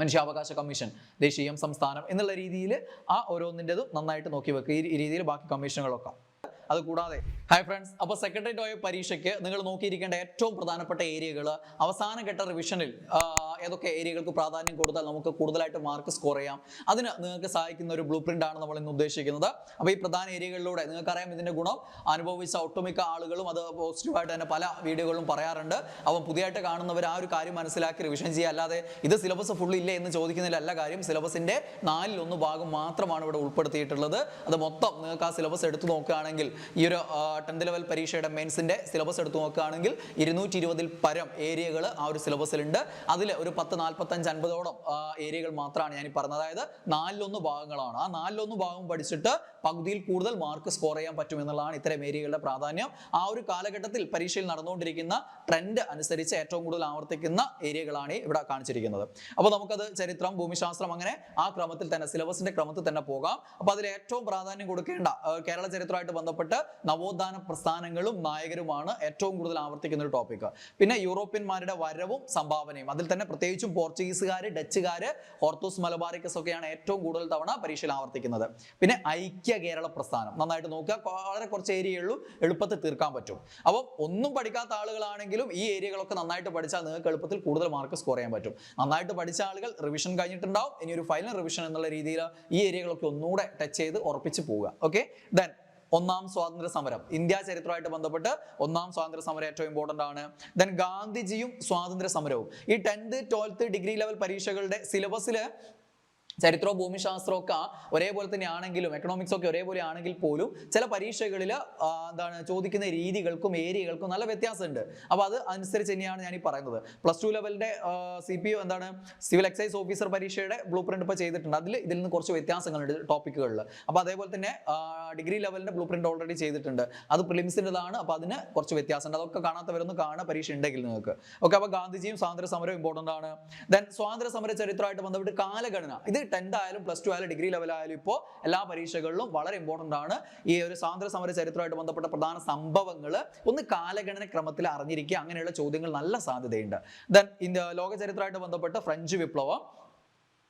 മനുഷ്യാവകാശ കമ്മീഷൻ, ദേശീയം, സംസ്ഥാനം എന്നുള്ള രീതിയിൽ ആ ഓരോന്നിൻ്റെതും നന്നായിട്ട് നോക്കി വെക്കുക. ഈ രീതിയിൽ ബാക്കി കമ്മീഷനുകളൊക്കെ. അതുകൂടാതെ ഹായ് ഫ്രണ്ട്സ്, അപ്പോൾ സെക്രട്ടേറിയറ്റ് ഓയ പരീക്ഷയ്ക്ക് നിങ്ങൾ നോക്കിയിരിക്കേണ്ട ഏറ്റവും പ്രധാനപ്പെട്ട ഏരിയകൾ, അവസാനഘട്ട റിവിഷനിൽ ഏതൊക്കെ ഏരിയകൾക്ക് പ്രാധാന്യം കൊടുത്താൽ നമുക്ക് കൂടുതലായിട്ട് മാർക്ക് സ്കോർ ചെയ്യാം, അതിന് നിങ്ങൾക്ക് സഹായിക്കുന്ന ഒരു ബ്ലൂ പ്രിന്റ് ആണ് നമ്മൾ ഇന്ന് ഉദ്ദേശിക്കുന്നത്. അപ്പോൾ ഈ പ്രധാന ഏരിയകളിലൂടെ നിങ്ങൾക്കറിയാം ഇതിന്റെ ഗുണം അനുഭവിച്ച ഒട്ടുമിക്ക ആളുകളും അത് പോസിറ്റീവായിട്ട് തന്നെ പല വീഡിയോകളും പറയാറുണ്ട്. അപ്പം പുതിയതായിട്ട് കാണുന്നവർ ആ ഒരു കാര്യം മനസ്സിലാക്കി റിവിഷൻ ചെയ്യുക. അല്ലാതെ ഇത് സിലബസ് ഫുൾ ഇല്ലേ എന്ന് ചോദിക്കുന്നതിലല്ല കാര്യം. സിലബസിന്റെ 1/4 ഭാഗം മാത്രമാണ് ഇവിടെ ഉൾപ്പെടുത്തിയിട്ടുള്ളത്. അത് മൊത്തം നിങ്ങൾക്ക് ആ സിലബസ് എടുത്തു നോക്കുകയാണെങ്കിൽ, ഈ ഒരു 10th ലെവൽ പരീക്ഷയുടെ മെയിൻസിന്റെ സിലബസ് എടുത്തു നോക്കുകയാണെങ്കിൽ 220-ൽ പരം ഏരിയകൾ ആ ഒരു സിലബസിലുണ്ട്. അതിൽ ഒരു 10, 45, 50ഓളം ഏരിയകൾ മാത്രമാണ് ഞാൻ പറഞ്ഞത്. അതായത് 4/1 ഭാഗങ്ങളാണ്. ആ 4/1 ഭാഗം പഠിച്ചിട്ട് പകുതിയിൽ കൂടുതൽ മാർക്ക് സ്കോർ ചെയ്യാൻ പറ്റും എന്നുള്ളതാണ് ഇത്തരം ഏരിയകളുടെ പ്രാധാന്യം. ആ ഒരു കാലഘട്ടത്തിൽ പരീക്ഷയിൽ നടന്നുകൊണ്ടിരിക്കുന്ന ട്രെൻഡ് അനുസരിച്ച് ഏറ്റവും കൂടുതൽ ആവർത്തിക്കുന്ന ഏരിയകളാണ് ഇവിടെ കാണിച്ചിരിക്കുന്നത്. അപ്പോൾ നമുക്കത് ചരിത്രം, ഭൂമിശാസ്ത്രം അങ്ങനെ ആ ക്രമത്തിൽ തന്നെ സിലബസിന്റെ ക്രമത്തിൽ തന്നെ പോകാം. അപ്പോൾ അതിൽ ഏറ്റവും പ്രാധാന്യം കൊടുക്കേണ്ട കേരള ചരിത്രമായിട്ട് ബന്ധപ്പെട്ട് നവോത്ഥാന പ്രസ്ഥാനങ്ങളും നായകരുമാണ് ഏറ്റവും കൂടുതൽ ആവർത്തിക്കുന്ന ഒരു ടോപ്പിക്. പിന്നെ യൂറോപ്യന്മാരുടെ വരവും സംഭാവനയും, അതിൽ തന്നെ പ്രത്യേകിച്ചും പോർച്ചുഗീസുകാർ, ഡച്ചുകാർ, ഓർത്തോസ് മലബാറിക്കസ് ഒക്കെയാണ് ഏറ്റവും കൂടുതൽ തവണ പരീക്ഷയിൽ ആവർത്തിക്കുന്നത്. പിന്നെ ഐക്യ കേരള പ്രസ്ഥാനം നന്നായിട്ട് നോക്കുക. വളരെ കുറച്ച് ഏരിയയുള്ളൂ, എളുപ്പത്തിൽ തീർക്കാൻ പറ്റും. അപ്പം ഒന്നും പഠിക്കാത്ത ആളുകളാണെങ്കിലും ഈ ഏരിയകളൊക്കെ നന്നായിട്ട് പഠിച്ചാൽ നിങ്ങൾക്ക് എളുപ്പത്തിൽ കൂടുതൽ മാർക്ക് സ്കോർ ചെയ്യാൻ പറ്റും. നന്നായിട്ട് പഠിച്ച ആളുകൾ റിവിഷൻ കഴിഞ്ഞിട്ടുണ്ടാവും. ഇനി ഒരു ഫൈനൽ റിവിഷൻ എന്നുള്ള രീതിയിൽ ഈ ഏരിയകളൊക്കെ ഒന്നുകൂടെ ടച്ച് ചെയ്ത് ഉറപ്പിച്ച് പോവുക. ഓക്കെ, ദെൻ 1ാം സ്വാതന്ത്ര്യ സമരം, ഇന്ത്യ ചരിത്രമായിട്ട് ബന്ധപ്പെട്ട് 1ാം സ്വാതന്ത്ര്യ സമരം ഏറ്റവും ഇമ്പോർട്ടന്റ് ആണ്. ദെൻ ഗാന്ധിജിയും സ്വാതന്ത്ര്യ സമരവും. ഈ 10th, 12th ഡിഗ്രി ലെവൽ പരീക്ഷകളുടെ സിലബസില് ചരിത്രവും ഭൂമിശാസ്ത്രവും ഒക്കെ ഒരേപോലെ തന്നെ ആണെങ്കിലും, എക്കണോമിക്സ് ഒക്കെ ഒരേപോലെ ആണെങ്കിൽ പോലും ചില പരീക്ഷകളിൽ ചോദിക്കുന്ന രീതികൾക്കും ഏരിയകൾക്കും നല്ല വ്യത്യാസമുണ്ട്. അപ്പോൾ അത് അനുസരിച്ച് തന്നെയാണ് ഞാൻ ഈ പറയുന്നത്. +2 ലെവലിന്റെ CPO സിവിൽ എക്സൈസ് ഓഫീസർ പരീക്ഷയുടെ ബ്ലൂ പ്രിന്റ് ഇപ്പോൾ ചെയ്തിട്ടുണ്ട്. ഇതിൽ നിന്ന് കുറച്ച് വ്യത്യാസങ്ങളുണ്ട് ടോപ്പിക്കുകളിൽ. അപ്പോൾ അതേപോലെ തന്നെ ഡിഗ്രി ലെവലിന്റെ ബ്ലൂ പ്രിന്റ് ഓൾറെഡി ചെയ്തിട്ടുണ്ട്. അത് പ്രിലിംസിൻ്റെതാണ്. അപ്പോൾ അതിന് കുറച്ച് വ്യത്യാസമുണ്ട്. അതൊക്കെ കാണാത്തവരൊന്നും കാണുക പരീക്ഷ ഉണ്ടെങ്കിൽ നിങ്ങൾക്ക്. ഓക്കെ, അപ്പോൾ ഗാന്ധിജിയും സ്വാതന്ത്ര്യ സമരവും ഇമ്പോർട്ടൻ്റ് ആണ്. ദെൻ സ്വാതന്ത്ര്യ സമര ചരിത്രമായിട്ട് ബന്ധപ്പെട്ട് കാലഗണന, ഇത് 10th ആയാലും +2 ആയാലും ഡിഗ്രി ലെവൽ ആയാലും ഇപ്പോൾ എല്ലാ പരീക്ഷകളിലും വളരെ ഇമ്പോർട്ടൻ്റ് ആണ്. ഈ ഒരു സ്വാതന്ത്ര്യ സമര ചരിത്രമായിട്ട് ബന്ധപ്പെട്ട പ്രധാന സംഭവങ്ങൾ ഒന്ന് കാലഗണന ക്രമത്തിൽ അറിഞ്ഞിരിക്കുക. അങ്ങനെയുള്ള ചോദ്യങ്ങൾ നല്ല സാധ്യതയുണ്ട്. ദെൻ ലോക ചരിത്രമായിട്ട് ബന്ധപ്പെട്ട് ഫ്രഞ്ച് വിപ്ലവം,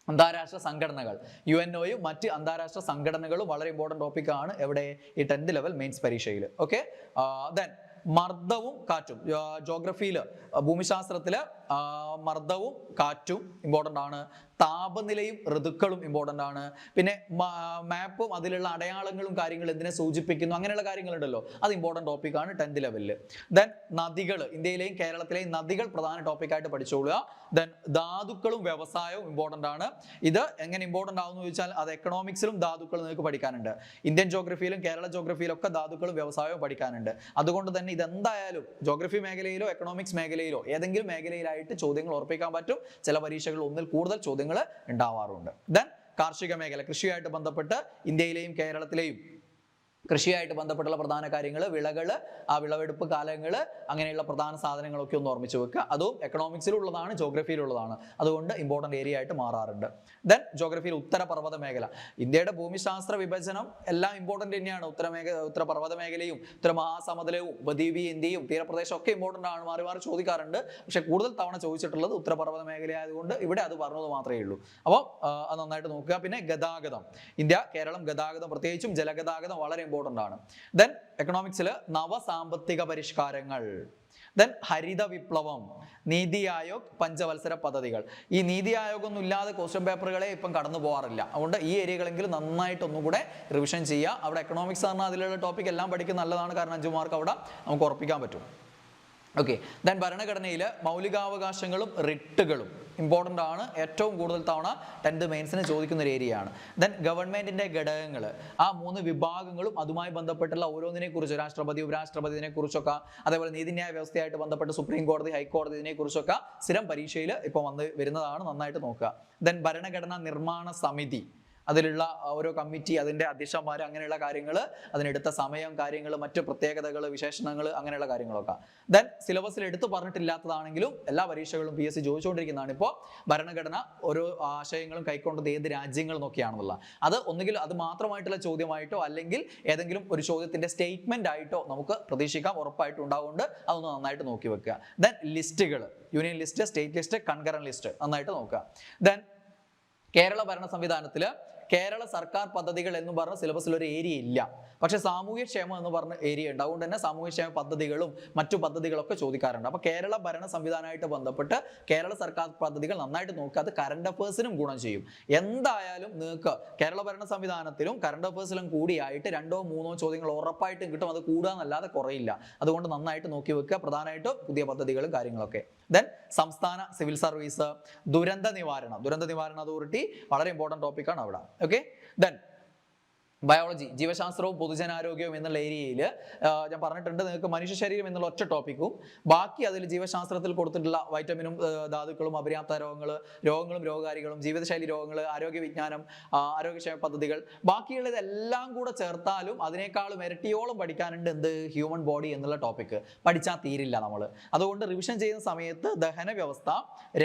അന്താരാഷ്ട്ര സംഘടനകൾ, UNOയും മറ്റ് അന്താരാഷ്ട്ര സംഘടനകളും വളരെ ഇമ്പോർട്ടൻ്റ് ടോപ്പിക്കാണ് എവിടെ ഈ 10th ലെവൽ മെയിൻസ് പരീക്ഷയിൽ. ഓക്കെ, ദെൻ മർദ്ദവും കാറ്റും, ജോഗ്രഫിയിൽ ഭൂമിശാസ്ത്രത്തില് മർദ്ദവും കാറ്റും ഇമ്പോർട്ടൻ്റ് ആണ്. താപനിലയും ഋതുക്കളും ഇമ്പോർട്ടൻ്റ് ആണ്. പിന്നെ മാപ്പും അതിലുള്ള അടയാളങ്ങളും കാര്യങ്ങളും എന്തിനെ സൂചിപ്പിക്കുന്നു അങ്ങനെയുള്ള കാര്യങ്ങളുണ്ടല്ലോ, അത് ഇമ്പോർട്ടൻ്റ് ടോപ്പിക്കാണ് 10th ലെവലിൽ. ദെൻ നദികൾ, ഇന്ത്യയിലെയും കേരളത്തിലെയും നദികൾ പ്രധാന ടോപ്പിക്കായിട്ട് പഠിച്ചോളുക. ദെൻ ധാതുക്കളും വ്യവസായവും ഇമ്പോർട്ടൻ്റ് ആണ്. ഇത് എങ്ങനെ ഇമ്പോർട്ടൻ്റ് ആവുമെന്ന് ചോദിച്ചാൽ അത് എക്കണോമിക്സിലും ധാതുക്കൾ നിങ്ങൾക്ക് പഠിക്കാനുണ്ട്. ഇന്ത്യൻ ജോഗ്രഫിയിലും കേരള ജോഗ്രഫിയിലും ഒക്കെ ധാതുക്കളും വ്യവസായവും പഠിക്കാനുണ്ട്. അതുകൊണ്ട് തന്നെ ഇതെന്തായാലും ജോഗ്രഫി മേഖലയിലോ എക്കണോമിക്സ് മേഖലയിലോ ഏതെങ്കിലും മേഖലയിലായിട്ട് ചോദ്യങ്ങൾ ഉറപ്പിക്കാൻ പറ്റും. ചില പരീക്ഷകളിൽ ഒന്നിൽ കൂടുതൽ ചോദ്യങ്ങൾ ഉണ്ടാവാറുണ്ട്. ദെൻ കാർഷിക മേഖല, കൃഷിയായിട്ട് ബന്ധപ്പെട്ട് ഇന്ത്യയിലെയും കേരളത്തിലെയും കൃഷിയായിട്ട് ബന്ധപ്പെട്ടുള്ള പ്രധാന കാര്യങ്ങൾ, വിളകൾ, ആ വിളവെടുപ്പ് കാലങ്ങൾ, അങ്ങനെയുള്ള പ്രധാന സാധനങ്ങളൊക്കെ ഒന്ന് ഓർമ്മിച്ച് വെക്കുക. അതും എക്കണോമിക്സിലുള്ളതാണ്, ജോഗ്രഫിയിലുള്ളതാണ്. അതുകൊണ്ട് ഇമ്പോർട്ടൻ്റ് ഏരിയ ആയിട്ട് മാറാറുണ്ട്. ദെൻ ജോഗ്രഫിയിൽ ഉത്തരപർവ്വത മേഖല, ഇന്ത്യയുടെ ഭൂമിശാസ്ത്ര വിഭജനം എല്ലാം ഇമ്പോർട്ടൻ്റ് തന്നെയാണ്. ഉത്തരപർവ്വത മേഖലയും ഉത്തരമഹാസമതലവും ഉപദ്വീപീയ ഇന്ത്യയും തീരപ്രദേശം ഒക്കെ ഇമ്പോർട്ടൻ്റ് ആണ്, മാറി മാറി ചോദിക്കാറുണ്ട്. പക്ഷെ കൂടുതൽ തവണ ചോദിച്ചിട്ടുള്ളത് ഉത്തരപർവ്വത മേഖല ആയതുകൊണ്ട് ഇവിടെ അത് പറഞ്ഞത് മാത്രമേ ഉള്ളൂ. അപ്പോൾ അത് നന്നായിട്ട് നോക്കുക. പിന്നെ ഗതാഗതം, ഇന്ത്യ കേരളം ഗതാഗതം, പ്രത്യേകിച്ചും ജലഗതാഗതം വളരെ ഇമ്പോർട്ടൻ്റ് ആണ്. ദെൻ എക്കണോമിക്സിൽ നവസാമ്പത്തിക പരിഷ്കാരങ്ങൾ, ദെൻ ഹരിത വിപ്ലവം, നീതി ആയോഗ്, പഞ്ചവത്സര പദ്ധതികൾ. ഈ നീതി ആയോഗ് ഒന്നും ഇല്ലാതെ ക്വസ്റ്റ്യൻ പേപ്പറുകളെ ഇപ്പം കടന്നു പോകാറില്ല. അതുകൊണ്ട് ഈ ഏരിയകളെങ്കിലും നന്നായിട്ട് ഒന്നുകൂടെ റിവിഷൻ ചെയ്യുക. അവിടെ എക്കണോമിക്സ് പറഞ്ഞാൽ അതിലുള്ള ടോപ്പിക് എല്ലാം പഠിക്കുന്നത് നല്ലതാണ്, കാരണം 5 മാർക്ക് അവിടെ നമുക്ക് ഉറപ്പിക്കാൻ പറ്റും. ഓക്കെ, ദെൻ ഭരണഘടനയിൽ മൗലികാവകാശങ്ങളും റിട്ടുകളും ഇമ്പോർട്ടൻ്റ് ആണ്. ഏറ്റവും കൂടുതൽ തവണ 10th മെയിൻസിന് ചോദിക്കുന്ന ഒരു ഏരിയ ആണ്. ദെൻ ഗവൺമെന്റിന്റെ ഘടകങ്ങൾ, ആ 3 വിഭാഗങ്ങളും അതുമായി ബന്ധപ്പെട്ടുള്ള ഓരോന്നിനെ കുറിച്ച്, രാഷ്ട്രപതി, ഉപരാഷ്ട്രപതി, ഇതിനെ കുറിച്ചൊക്കെ, അതേപോലെ നീതിന്യായ വ്യവസ്ഥയായിട്ട് ബന്ധപ്പെട്ട് സുപ്രീം കോടതി, ഹൈക്കോടതി, ഇതിനെ കുറിച്ചൊക്കെ സ്ഥിരം പരീക്ഷയിൽ ഇപ്പോൾ വന്ന് വരുന്നതാണ്, നന്നായിട്ട് നോക്കുക. ദെൻ ഭരണഘടനാ നിർമ്മാണ സമിതി, അതിലുള്ള ഓരോ കമ്മിറ്റി, അതിൻ്റെ അധ്യക്ഷന്മാർ, അങ്ങനെയുള്ള കാര്യങ്ങൾ, അതിനെടുത്ത സമയം, കാര്യങ്ങൾ, മറ്റു പ്രത്യേകതകൾ, വിശേഷണങ്ങൾ, അങ്ങനെയുള്ള കാര്യങ്ങളൊക്കെ. ദെൻ സിലബസിൽ എടുത്തു പറഞ്ഞിട്ടില്ലാത്തതാണെങ്കിലും എല്ലാ പരീക്ഷകളും PSC ചോദിച്ചുകൊണ്ടിരിക്കുന്നതാണ് ഇപ്പോൾ ഭരണഘടന ഓരോ ആശയങ്ങളും കൈക്കൊണ്ടത് ഏത് രാജ്യങ്ങൾ നോക്കിയാണെന്നുള്ള. അത് ഒന്നുകിൽ അത് മാത്രമായിട്ടുള്ള ചോദ്യമായിട്ടോ അല്ലെങ്കിൽ ഏതെങ്കിലും ഒരു ചോദ്യത്തിന്റെ സ്റ്റേറ്റ്മെന്റ് ആയിട്ടോ നമുക്ക് പ്രതീക്ഷിക്കാം, ഉറപ്പായിട്ടും ഉണ്ടാവുകൊണ്ട് അതൊന്ന് നന്നായിട്ട് നോക്കി വെക്കുക. ദെൻ ലിസ്റ്റുകൾ, union list, state list, concurrent list നന്നായിട്ട് നോക്കുക. ദെൻ കേരള ഭരണ സംവിധാനത്തിൽ കേരള സർക്കാർ പദ്ധതികൾ എന്ന് പറഞ്ഞ സിലബസിൽ ഒരു ഏരിയ ഇല്ല. പക്ഷെ സാമൂഹ്യക്ഷേമം എന്ന് പറഞ്ഞ ഏരിയ ഉണ്ട്. അതുകൊണ്ട് തന്നെ സാമൂഹ്യക്ഷേമ പദ്ധതികളും മറ്റു പദ്ധതികളൊക്കെ ചോദിക്കാറുണ്ട്. അപ്പൊ കേരള ഭരണ സംവിധാനമായിട്ട് ബന്ധപ്പെട്ട് കേരള സർക്കാർ പദ്ധതികൾ നന്നായിട്ട് നോക്കുക. അത് കറണ്ട് അഫേഴ്സിനും ഗുണം ചെയ്യും. എന്തായാലും നിങ്ങൾക്ക് കേരള ഭരണ സംവിധാനത്തിലും കറണ്ട് അഫേഴ്സിലും കൂടിയായിട്ട് 2 or 3 ചോദ്യങ്ങൾ ഉറപ്പായിട്ടും കിട്ടും. അത് കൂടാന്നല്ലാതെ കുറയില്ല. അതുകൊണ്ട് നന്നായിട്ട് നോക്കി വെക്കുക. പ്രധാനമായിട്ടും പുതിയ പദ്ധതികളും കാര്യങ്ങളൊക്കെ. ദെൻ സംസ്ഥാന സിവിൽ സർവീസ്, ദുരന്ത നിവാരണ അതോറിറ്റി വളരെ ഇമ്പോർട്ടൻറ്റ് ടോപ്പിക്കാണ് അവിടെ. ഓക്കെ, ദെൻ ബയോളജി, ജീവശാസ്ത്രവും പൊതുജനാരോഗ്യവും എന്നുള്ള ഏരിയയിൽ ഞാൻ പറഞ്ഞിട്ടുണ്ട് നിങ്ങൾക്ക് മനുഷ്യ ശരീരം എന്നുള്ള ഒറ്റ ടോപ്പിക്കും ബാക്കി അതിൽ ജീവശാസ്ത്രത്തിൽ കൊടുത്തിട്ടുള്ള വൈറ്റമിനും ധാതുക്കളും അപര്യാപ്ത രോഗങ്ങളും രോഗകാരികളും ജീവിതശൈലി രോഗങ്ങൾ, ആരോഗ്യ വിജ്ഞാനം, ആരോഗ്യക്ഷേമ പദ്ധതികൾ, ബാക്കിയുള്ളതെല്ലാം കൂടെ ചേർത്താലും അതിനേക്കാളും ഇരട്ടിയോളം പഠിക്കാനുണ്ട്. എന്ത്? ഹ്യൂമൻ ബോഡി എന്നുള്ള ടോപ്പിക്ക് പഠിച്ചാൽ തീരില്ല നമ്മൾ. അതുകൊണ്ട് റിവിഷൻ ചെയ്യുന്ന സമയത്ത് ദഹന വ്യവസ്ഥ,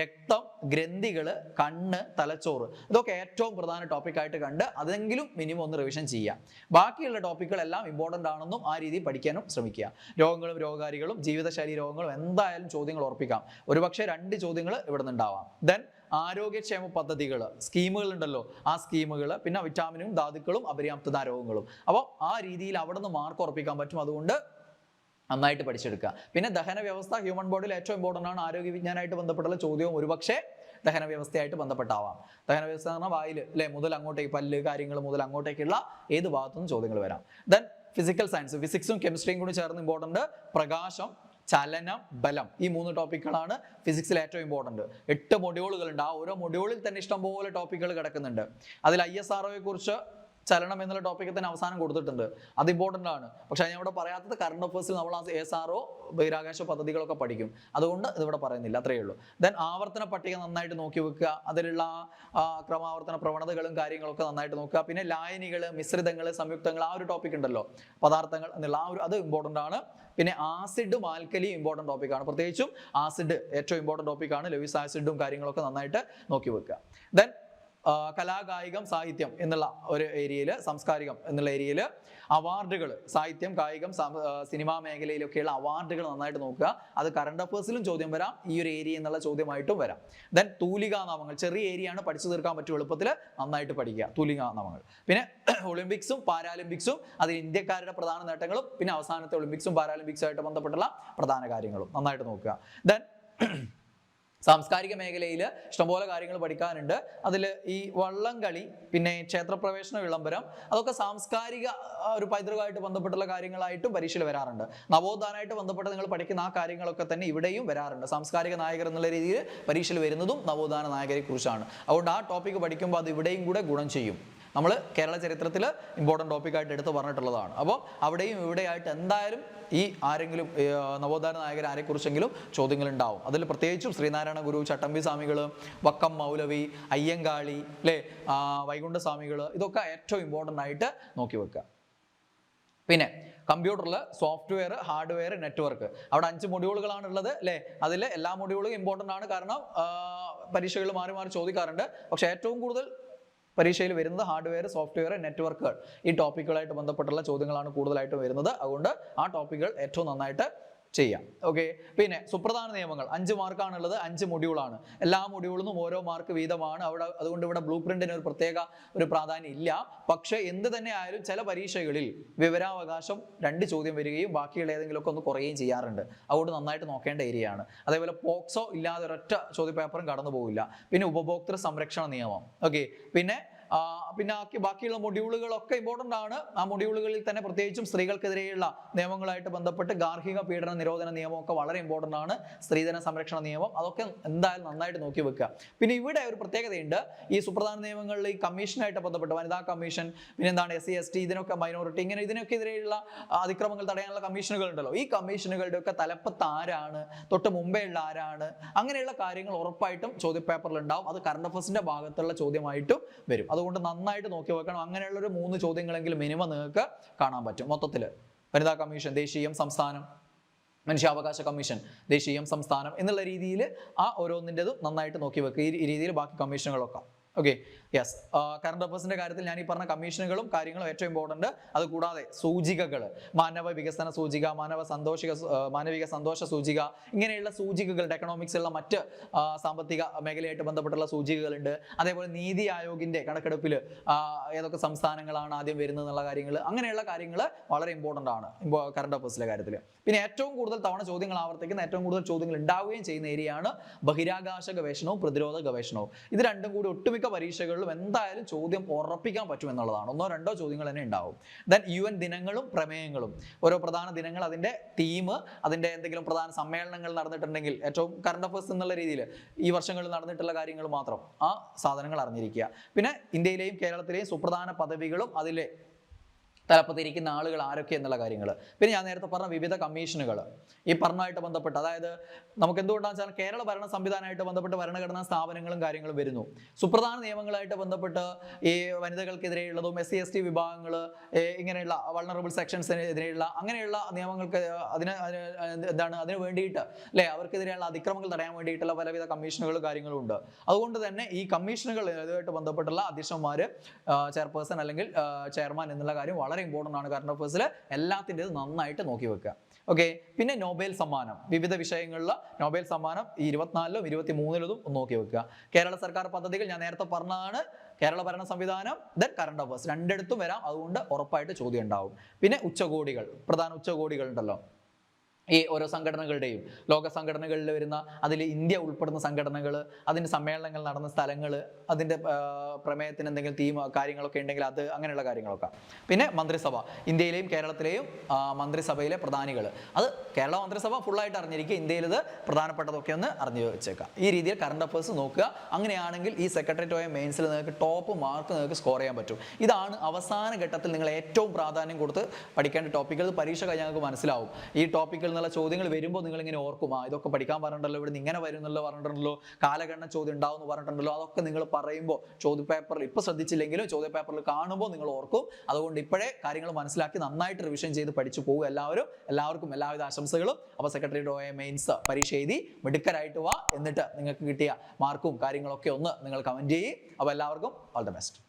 രക്തം, ഗ്രന്ഥികൾ, കണ്ണ്, തലച്ചോറ് ഇതൊക്കെ ഏറ്റവും പ്രധാന ടോപ്പിക്കായിട്ട് കണ്ട് അതെങ്കിലും മിനിമം ഒന്ന് റിവിഷൻ ചെയ്യാം. ബാക്കിയുള്ള ടോപ്പിക്കുകളെല്ലാം ഇമ്പോർട്ടൻ്റ് ആണെന്നും ആ രീതിയിൽ പഠിക്കാനും ശ്രമിക്കുക. രോഗങ്ങളും രോഗകാരികളും ജീവിതശൈലി രോഗങ്ങളും എന്തായാലും ചോദ്യങ്ങൾ ഉറപ്പിക്കാം. ഒരുപക്ഷെ 2 ചോദ്യങ്ങൾ ഇവിടെ നിന്നുണ്ടാവാം. ദെൻ ആരോഗ്യക്ഷേമ പദ്ധതികൾ, സ്കീമുകൾ ഉണ്ടല്ലോ, ആ സ്കീമുകൾ, പിന്നെ വിറ്റാമിനും ധാതുക്കളും അപര്യാപ്തത രോഗങ്ങളും. അപ്പോൾ ആ രീതിയിൽ അവിടെ നിന്ന് മാർക്ക് ഉറപ്പിക്കാൻ പറ്റും. അതുകൊണ്ട് നന്നായിട്ട് പഠിച്ചെടുക്കുക. പിന്നെ ദഹന വ്യവസ്ഥ ഹ്യൂമൻ ബോഡിയിൽ ഏറ്റവും ഇമ്പോർട്ടൻ്റ് ആണ്. ആരോഗ്യ വിജ്ഞാനമായിട്ട് ബന്ധപ്പെട്ടുള്ള ചോദ്യവും ഒരുപക്ഷെ ദഹന വ്യവസ്ഥയായിട്ട് ബന്ധപ്പെട്ടാവാം. ദഹന വ്യവസ്ഥ എന്ന് പറഞ്ഞാൽ വായിൽ അല്ലെ മുതൽ അങ്ങോട്ടേക്ക് പല്ല് കാര്യങ്ങൾ മുതൽ അങ്ങോട്ടേക്കുള്ള ഏത് ഭാഗത്തുനിന്ന് ചോദ്യങ്ങൾ വരാം. ദെൻ ഫിസിക്കൽ സയൻസ്, ഫിസിക്സും കെമിസ്ട്രിയും കൂടി ചേർന്ന് ഇമ്പോർട്ടൻ്റ്. പ്രകാശം, ചലനം, ബലം, ഈ 3 ടോപ്പിക്കുകളാണ് ഫിസിക്സിൽ ഏറ്റവും ഇമ്പോർട്ടൻ്റ്. 8 മൊഡ്യൂളുകളുണ്ട്. ആ ഓരോ മൊഡ്യൂളിൽ തന്നെ ഇഷ്ടംപോലെ ടോപ്പിക്കുകൾ കിടക്കുന്നുണ്ട്. അതിൽ ISROയെ കുറിച്ച് ചലനം എന്നുള്ള ടോപ്പിക്ക് തന്നെ അവസാനം കൊടുത്തിട്ടുണ്ട്. അത് ഇമ്പോർട്ടൻ്റ് ആണ്. പക്ഷെ ഞാൻ ഇവിടെ പറയാത്തത് കറണ്ട് അഫേഴ്സിൽ നമ്മൾ ആ SRO ബഹിരാകാശ പദ്ധതികളൊക്കെ പഠിക്കും. അതുകൊണ്ട് ഇതിവിടെ പറയുന്നില്ല, അത്രയേ ഉള്ളൂ. ദെൻ ആവർത്തന പട്ടിക നന്നായിട്ട് നോക്കി വെക്കുക. അതിലുള്ള ക്രമാവർത്തന പ്രവണതകളും കാര്യങ്ങളൊക്കെ നന്നായിട്ട് നോക്കുക. പിന്നെ ലായനികൾ, മിശ്രിതങ്ങൾ, സംയുക്തങ്ങൾ, ആ ഒരു ടോപ്പിക് ഉണ്ടല്ലോ, പദാർത്ഥങ്ങൾ എന്നുള്ള അത് ഇമ്പോർട്ടൻ്റ് ആണ്. പിന്നെ ആസിഡും ആൽക്കലിയും ഇമ്പോർട്ടൻ്റ് ടോപ്പിക്കാണ്. പ്രത്യേകിച്ചും ആസിഡ് ഏറ്റവും ഇമ്പോർട്ടൻ്റ് ടോപ്പിക്കാണ്. ലെവിസ് ആസിഡും കാര്യങ്ങളൊക്കെ നന്നായിട്ട് നോക്കി വെക്കുക. ദെൻ കലാകായികം സാഹിത്യം എന്നുള്ള ഒരു ഏരിയയിൽ, സാംസ്കാരികം എന്നുള്ള ഏരിയയിൽ അവാർഡുകൾ, സാഹിത്യം, കായികം, സിനിമാ മേഖലയിലൊക്കെയുള്ള അവാർഡുകൾ നന്നായിട്ട് നോക്കുക. അത് കറണ്ട് അഫേഴ്സിലും ചോദ്യം വരാം, ഈ ഒരു ഏരിയ എന്നുള്ള ചോദ്യമായിട്ടും വരാം. ദെൻ തൂലികാനാമങ്ങൾ, ചെറിയ ഏരിയയാണ്, പഠിച്ചു തീർക്കാൻ പറ്റും എളുപ്പത്തിൽ, നന്നായിട്ട് പഠിക്കുക തൂലികാനാമങ്ങൾ. പിന്നെ ഒളിമ്പിക്സും പാരാലിമ്പിക്സും, അതിൽ ഇന്ത്യക്കാരുടെ പ്രധാന നേട്ടങ്ങളും പിന്നെ അവസാനത്തെ ഒളിമ്പിക്സും പാരാലിമ്പിക്സും ആയിട്ട് ബന്ധപ്പെട്ടുള്ള പ്രധാന കാര്യങ്ങളും നന്നായിട്ട് നോക്കുക. ദെൻ സാംസ്കാരിക മേഖലയിൽ ഇഷ്ടംപോലെ കാര്യങ്ങൾ പഠിക്കാനുണ്ട്. അതിൽ ഈ വള്ളംകളി, പിന്നെ ക്ഷേത്രപ്രവേശന വിളംബരം, അതൊക്കെ സാംസ്കാരിക ഒരു പൈതൃകമായിട്ട് ബന്ധപ്പെട്ടുള്ള കാര്യങ്ങളായിട്ടും പരീക്ഷയിൽ വരാറുണ്ട്. നവോത്ഥാനമായിട്ട് ബന്ധപ്പെട്ട് നിങ്ങൾ പഠിക്കുന്ന ആ കാര്യങ്ങളൊക്കെ തന്നെ ഇവിടെയും വരാറുണ്ട്. സാംസ്കാരിക നായകർ എന്നുള്ള രീതിയിൽ പരീക്ഷയിൽ വരുന്നതും നവോത്ഥാന നായകരെ കുറിച്ചാണ്. അതുകൊണ്ട് ആ ടോപ്പിക്ക് പഠിക്കുമ്പോൾ അത് ഇവിടെയും കൂടെ ഗുണം ചെയ്യും. നമ്മൾ കേരള ചരിത്രത്തിൽ ഇമ്പോർട്ടൻ്റ് ടോപ്പിക്കായിട്ട് എടുത്ത് പറഞ്ഞിട്ടുള്ളതാണ്. അപ്പോൾ അവിടെയും ഇവിടെയായിട്ട് എന്തായാലും ഈ ആരെങ്കിലും നവോത്ഥാന നായകർ ആരെക്കുറിച്ചെങ്കിലും ചോദ്യങ്ങൾ ഉണ്ടാവും. അതിൽ പ്രത്യേകിച്ചും ശ്രീനാരായണ ഗുരു, ചട്ടമ്പി സ്വാമികൾ, വക്കം മൗലവി, അയ്യങ്കാളി, അല്ലേ, വൈകുണ്ഠ സ്വാമികൾ, ഇതൊക്കെ ഏറ്റവും ഇമ്പോർട്ടൻ്റ് ആയിട്ട് നോക്കി വെക്കുക. പിന്നെ കമ്പ്യൂട്ടറിൽ സോഫ്റ്റ്വെയർ, ഹാർഡ്വെയർ, നെറ്റ്വർക്ക്, അവിടെ 5 മൊഡ്യൂളുകളാണ് ഉള്ളത് അല്ലേ. അതിൽ എല്ലാ മൊഡ്യൂളും ഇമ്പോർട്ടൻ്റ് ആണ്. കാരണം പരീക്ഷകൾ മാറി മാറി ചോദിക്കാറുണ്ട്. പക്ഷേ ഏറ്റവും കൂടുതൽ പരീക്ഷയിൽ വരുന്നത് ഹാർഡ്വെയർ, സോഫ്റ്റ്വെയർ, നെറ്റ്വർക്കുകൾ, ഈ ടോപ്പിക്കുകളായിട്ട് ബന്ധപ്പെട്ടുള്ള ചോദ്യങ്ങളാണ് കൂടുതലായിട്ട് വരുന്നത്. അതുകൊണ്ട് ആ ടോപ്പിക്കുകൾ ഏറ്റവും നന്നായിട്ട് ചെയ്യാം. ഓക്കെ, പിന്നെ സുപ്രധാന നിയമങ്ങൾ 5 മാർക്കാണുള്ളത്, 5 മൊഡ്യൂളാണ്. എല്ലാ മൊഡ്യൂളിനും ഓരോ മാർക്ക് വീതമാണ് അവിടെ. അതുകൊണ്ട് ഇവിടെ ബ്ലൂ പ്രിന്റിന് ഒരു പ്രത്യേക ഒരു പ്രാധാന്യം ഇല്ല. പക്ഷേ എന്ത് തന്നെ ആയാലും ചില പരീക്ഷകളിൽ വിവരാവകാശം 2 ചോദ്യം വരികയും ബാക്കിയുള്ള ഏതെങ്കിലുമൊക്കെ ഒന്ന് കുറയുകയും ചെയ്യാറുണ്ട്. അതുകൊണ്ട് നന്നായിട്ട് നോക്കേണ്ട ഏരിയയാണ്. അതേപോലെ പോക്സോ ഇല്ലാതെ ഒരൊറ്റ ചോദ്യപേപ്പറും കടന്നു പോകില്ല. പിന്നെ ഉപഭോക്തൃ സംരക്ഷണ നിയമം, ഓക്കെ, പിന്നെ ബാക്കിയുള്ള മൊഡ്യൂളുകളൊക്കെ ഇമ്പോർട്ടൻ്റ് ആണ്. ആ മൊഡ്യൂളുകളിൽ തന്നെ പ്രത്യേകിച്ചും സ്ത്രീകൾക്കെതിരെയുള്ള നിയമങ്ങളായിട്ട് ബന്ധപ്പെട്ട് ഗാർഹിക പീഡന നിരോധന നിയമമൊക്കെ വളരെ ഇമ്പോർട്ടൻ്റ് ആണ്. സ്ത്രീധന സംരക്ഷണ നിയമം, അതൊക്കെ എന്തായാലും നന്നായിട്ട് നോക്കി വെക്കുക. പിന്നെ ഇവിടെ ഒരു പ്രത്യേകതയുണ്ട്. ഈ സുപ്രധാന നിയമങ്ങളിൽ ഈ കമ്മീഷനായിട്ട് ബന്ധപ്പെട്ട് വനിതാ കമ്മീഷൻ, പിന്നെ എന്താണ് SC ST, ഇതിനൊക്കെ മൈനോറിറ്റി, ഇങ്ങനെ ഇതിനൊക്കെ എതിരെയുള്ള അതിക്രമങ്ങൾ തടയാനുള്ള കമ്മീഷനുകൾ ഉണ്ടല്ലോ. ഈ കമ്മീഷനുകളുടെ ഒക്കെ തലപ്പത്ത് ആരാണ്, തൊട്ട് മുമ്പേ ഉള്ള ആരാണ്, അങ്ങനെയുള്ള കാര്യങ്ങൾ ഉറപ്പായിട്ടും ചോദ്യപേപ്പറിൽ ഉണ്ടാവും. അത് കറണ്ട് അഫേഴ്സിന്റെ ഭാഗത്തുള്ള ചോദ്യമായിട്ടും വരും. അതുകൊണ്ട് നന്നായിട്ട് നോക്കി വെക്കണം. അങ്ങനെയുള്ള ഒരു 3 ചോദ്യങ്ങളെങ്കിലും മിനിമം നിങ്ങൾക്ക് കാണാൻ പറ്റും. മൊത്തത്തിൽ വനിതാ കമ്മീഷൻ, ദേശീയം, സംസ്ഥാനം, മനുഷ്യാവകാശ കമ്മീഷൻ, ദേശീയം, സംസ്ഥാനം എന്നുള്ള രീതിയിൽ ആ ഓരോന്നിൻ്റെതും നന്നായിട്ട് നോക്കി വെക്കുക. ഈ രീതിയിൽ ബാക്കി കമ്മീഷനുകളൊക്കെ ഓക്കെ, യെസ്. കറണ്ട് അഫയേഴ്സിന്റെ കാര്യത്തിൽ ഞാൻ ഈ പറഞ്ഞ കമ്മീഷനുകളും കാര്യങ്ങളും ഏറ്റവും ഇമ്പോർട്ടന്റ്. അത് കൂടാതെ സൂചികകൾ, മാനവ വികസന സൂചിക, മാനവിക സന്തോഷ സൂചിക, ഇങ്ങനെയുള്ള സൂചികകളുടെ എക്കണോമിക്സിലുള്ള മറ്റ് സാമ്പത്തിക മേഖലയായിട്ട് ബന്ധപ്പെട്ടുള്ള സൂചികകളുണ്ട്. അതേപോലെ നീതി ആയോഗിന്റെ കണക്കെടുപ്പിൽ ഏതൊക്കെ സംസ്ഥാനങ്ങളാണ് ആദ്യം വരുന്നത് എന്നുള്ള കാര്യങ്ങൾ, അങ്ങനെയുള്ള കാര്യങ്ങൾ വളരെ ഇമ്പോർട്ടന്റ് ആണ് കറണ്ട് അഫയേഴ്സിലെ കാര്യത്തിൽ. പിന്നെ ഏറ്റവും കൂടുതൽ തവണ ചോദ്യങ്ങൾ ആവർത്തിക്കുന്ന, ഏറ്റവും കൂടുതൽ ചോദ്യങ്ങൾ ഉണ്ടാവുകയും ചെയ്യുന്ന ഏരിയയാണ് ബഹിരാകാശ ഗവേഷണവും പ്രതിരോധ ഗവേഷണവും. ഇത് രണ്ടും കൂടി ഒട്ടുമിക്ക പരീക്ഷകളിലും എന്തായാലും ചോദ്യം ഉറപ്പിക്കാൻ പറ്റും എന്നുള്ളതാണ്. 1-2 ചോദ്യങ്ങൾ തന്നെ ഉണ്ടാവും. ദെൻ UN ദിനങ്ങളും പ്രമേയങ്ങളും, ഓരോ പ്രധാന ദിനങ്ങൾ, അതിന്റെ തീം, അതിന്റെ എന്തെങ്കിലും പ്രധാന സമ്മേളനങ്ങൾ നടന്നിട്ടുണ്ടെങ്കിൽ, ഏറ്റവും കറണ്ട് അഫയേഴ്സ് എന്നുള്ള രീതിയിൽ ഈ വർഷങ്ങളിൽ നടന്നിട്ടുള്ള കാര്യങ്ങൾ മാത്രം ആ സാധനങ്ങൾ അറിഞ്ഞിരിക്കുക. പിന്നെ ഇന്ത്യയിലെയും കേരളത്തിലെയും സുപ്രധാന പദവികളും അതിലെ തലപ്പത്തിരിക്കുന്ന ആളുകൾ ആരൊക്കെ എന്നുള്ള കാര്യങ്ങൾ. പിന്നെ ഞാൻ നേരത്തെ പറഞ്ഞ വിവിധ കമ്മീഷനുകൾ ഈ പറഞ്ഞായിട്ട് ബന്ധപ്പെട്ട്, അതായത് നമുക്ക് എന്തുകൊണ്ടാണെന്ന് വെച്ചാൽ കേരള ഭരണ സംവിധാനമായിട്ട് ബന്ധപ്പെട്ട് ഭരണഘടനാ സ്ഥാപനങ്ങളും കാര്യങ്ങളും വരുന്നു. സുപ്രധാന നിയമങ്ങളായിട്ട് ബന്ധപ്പെട്ട് ഈ വനിതകൾക്കെതിരെയുള്ളതും SC/ST വിഭാഗങ്ങൾ, ഇങ്ങനെയുള്ള വൾണറബിൾ സെക്ഷൻസിനെതിരെയുള്ള അങ്ങനെയുള്ള നിയമങ്ങൾക്ക് അതിന് വേണ്ടിയിട്ട് അല്ലെ, അവർക്കെതിരെയുള്ള അതിക്രമങ്ങൾ തടയാൻ വേണ്ടിയിട്ടുള്ള പലവിധ കമ്മീഷനുകളും കാര്യങ്ങളും ഉണ്ട്. അതുകൊണ്ട് തന്നെ ഈ കമ്മീഷനുകൾ ഇതുമായിട്ട് ബന്ധപ്പെട്ടുള്ള അധ്യക്ഷന്മാര്, ചെയർപേഴ്സൺ അല്ലെങ്കിൽ ചെയർമാൻ എന്നുള്ള കാര്യം വളരെ ഇമ്പോർട്ടൻ്റ് ആണ്. കറണ്ട് അഫയേഴ്സിൽ എല്ലാത്തിൻ്റെതും നന്നായിട്ട് നോക്കി വെക്കുക. ഓക്കെ, പിന്നെ നൊബേൽ സമ്മാനം, വിവിധ വിഷയങ്ങളിലുള്ള നൊബേൽ സമ്മാനം 24-ലും 23-ലും ഒന്ന് നോക്കി വെക്കുക. കേരള സർക്കാർ പദ്ധതികൾ ഞാൻ നേരത്തെ പറഞ്ഞതാണ്. കേരള ഭരണ സംവിധാനം, ദെൻ കറണ്ട് അഫയേഴ്സ്, രണ്ടിടത്തും വരാം. അതുകൊണ്ട് ഉറപ്പായിട്ട് ചോദ്യം ഉണ്ടാവും. പിന്നെ ഉച്ചകോടികൾ, പ്രധാന ഉച്ചകോടികൾ ഉണ്ടല്ലോ, ഈ ഓരോ സംഘടനകളുടെയും, ലോക സംഘടനകളിൽ വരുന്ന, അതിൽ ഇന്ത്യ ഉൾപ്പെടുന്ന സംഘടനകൾ, അതിൻ്റെ സമ്മേളനങ്ങൾ നടന്ന സ്ഥലങ്ങൾ, അതിൻ്റെ പ്രമേയത്തിന് എന്തെങ്കിലും തീം കാര്യങ്ങളൊക്കെ ഉണ്ടെങ്കിൽ അത്, അങ്ങനെയുള്ള കാര്യങ്ങളൊക്കെ. പിന്നെ മന്ത്രിസഭ, ഇന്ത്യയിലെയും കേരളത്തിലെയും മന്ത്രിസഭയിലെ പ്രധാനികൾ, അത് കേരള മന്ത്രിസഭ ഫുള്ളായിട്ട് അറിഞ്ഞിരിക്കുക, ഇന്ത്യയിലത് പ്രധാനപ്പെട്ടതൊക്കെ ഒന്ന് അറിഞ്ഞു വെച്ചേക്കാം. ഈ രീതിയിൽ കറണ്ട് അഫയേഴ്സ് നോക്കുക. അങ്ങനെയാണെങ്കിൽ ഈ സെക്രട്ടേറിയറ്റ് ഓയ മെയിൻസിൽ നിങ്ങൾക്ക് ടോപ്പ് മാർക്ക് നിങ്ങൾക്ക് സ്കോർ ചെയ്യാൻ പറ്റും. ഇതാണ് അവസാന ഘട്ടത്തിൽ നിങ്ങൾ ഏറ്റവും പ്രാധാന്യം കൊടുത്ത് പഠിക്കേണ്ട ടോപ്പിക്കുകൾ. പരീക്ഷ കഴിഞ്ഞാൽ നിങ്ങൾക്ക് മനസ്സിലാവും. ഈ ടോപ്പിക്കുകൾ എന്നുള്ള ചോദ്യങ്ങൾ വരുമ്പോൾ നിങ്ങൾ ഇങ്ങനെ ഓർക്കും, ഇതൊക്കെ പഠിക്കാൻ പറഞ്ഞിട്ടുണ്ടല്ലോ, ഇവിടെ നിന്ന് ഇങ്ങനെ വരുന്നല്ലോ പറഞ്ഞിട്ടുണ്ടല്ലോ, കാലഗണന ചോദ്യം ഉണ്ടാവും എന്ന് പറഞ്ഞിട്ടുണ്ടല്ലോ. അതൊക്കെ നിങ്ങൾ പറയുമ്പോൾ ചോദ്യപേപ്പറിൽ ഇപ്പോൾ ശ്രദ്ധിച്ചില്ലെങ്കിലും ചോദ്യപേപ്പറിൽ കാണുമ്പോൾ നിങ്ങൾ ഓർക്കും. അതുകൊണ്ട് ഇപ്പോഴേ കാര്യങ്ങൾ മനസ്സിലാക്കി നന്നായിട്ട് റിവിഷൻ ചെയ്ത് പഠിച്ചു പോകും എല്ലാവർക്കും എല്ലാവിധ ആശംസകളും. അപ്പോൾ സെക്രട്ടേറിയറ്റ് ഓയ മെയിൻസ് പരീക്ഷ എഴുതി മിടുക്കരായിട്ട് വാ. എന്നിട്ട് നിങ്ങൾക്ക് കിട്ടിയ മാർക്കും കാര്യങ്ങളൊക്കെ ഒന്ന് നിങ്ങൾ കമന്റ് ചെയ്യും. അപ്പോൾ എല്ലാവർക്കും ഓൾ ദ ബെസ്റ്റ്.